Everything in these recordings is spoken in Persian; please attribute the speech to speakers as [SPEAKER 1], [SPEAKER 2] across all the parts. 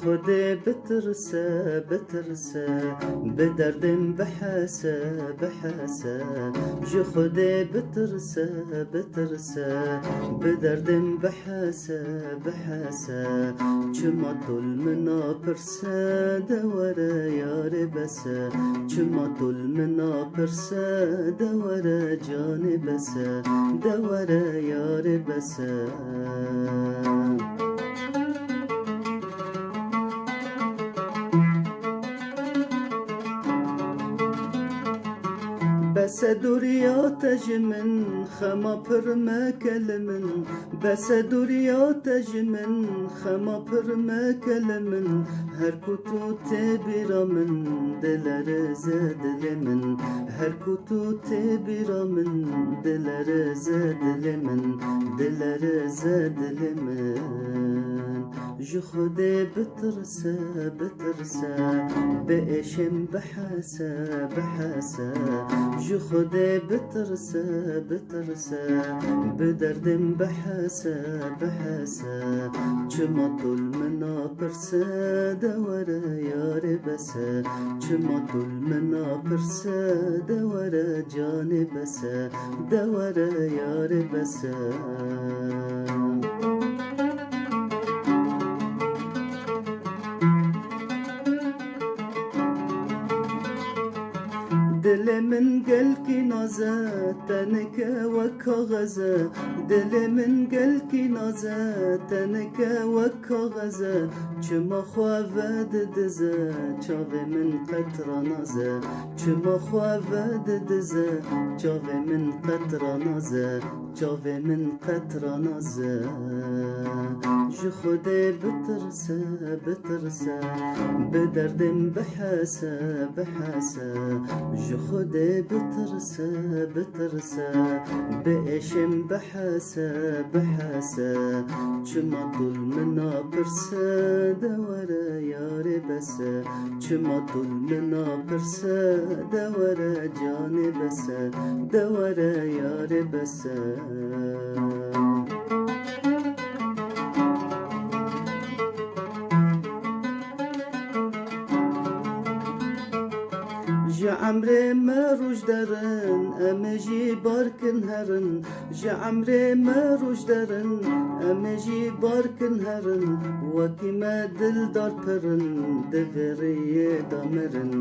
[SPEAKER 1] خودی بترسه به دردم بحسه جو خودی بترسه به دردم بحسه چما طول منا پرسه دوره یار بسه چما طول منا پرسه دوره جان بسه دوره یار بسه بس دوریات جمن خما پر مکلمن بس دوریات جمن خما پر مکلمن هر کتو تبیرا من دلر زدل من هر کتو تبیرا من دلر زدل من دلر زدل من جو خودی بترسه به اشم بحسه جو خودی بترسه به دردم بحسه چما طول منا پرسه دوره یار بسه چما طول منا پرسه دوره جان بسه دوره یار بسه دل من قل کی نازه تنک و کاغذه دل من قل کی نازه تنک و کاغذه چما خواه دزه چاوه من قطره نازه چما خواه دزه چاوه من قطره نازه چاوه من قطره نازه جو خودی بترسه به دردم بحسه جو خودی بترسه به اشم بحسه چما طول منا پرسه دوره یار بسه چما طول منا پرسه دوره جان بسه دوره یار بسه جا عمري ما روش درن امجي باركن هرن جا عمري ما روش درن امجي باركن هرن وكي ما دل دار پرن دفري دامرن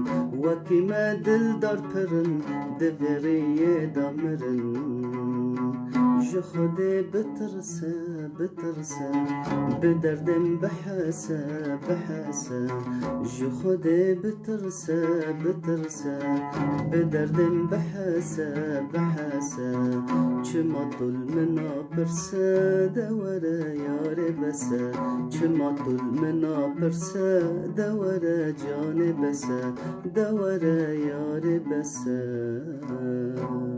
[SPEAKER 1] وكي ما دل دار پرن دفري دامرن جو خودی بترسه به دردم بحسه جو خودی بترسه به دردم بحسه چما طول منا پرسه دوره یار بسه چما طول منا پرسه دوره جان بسه دوره یار بسه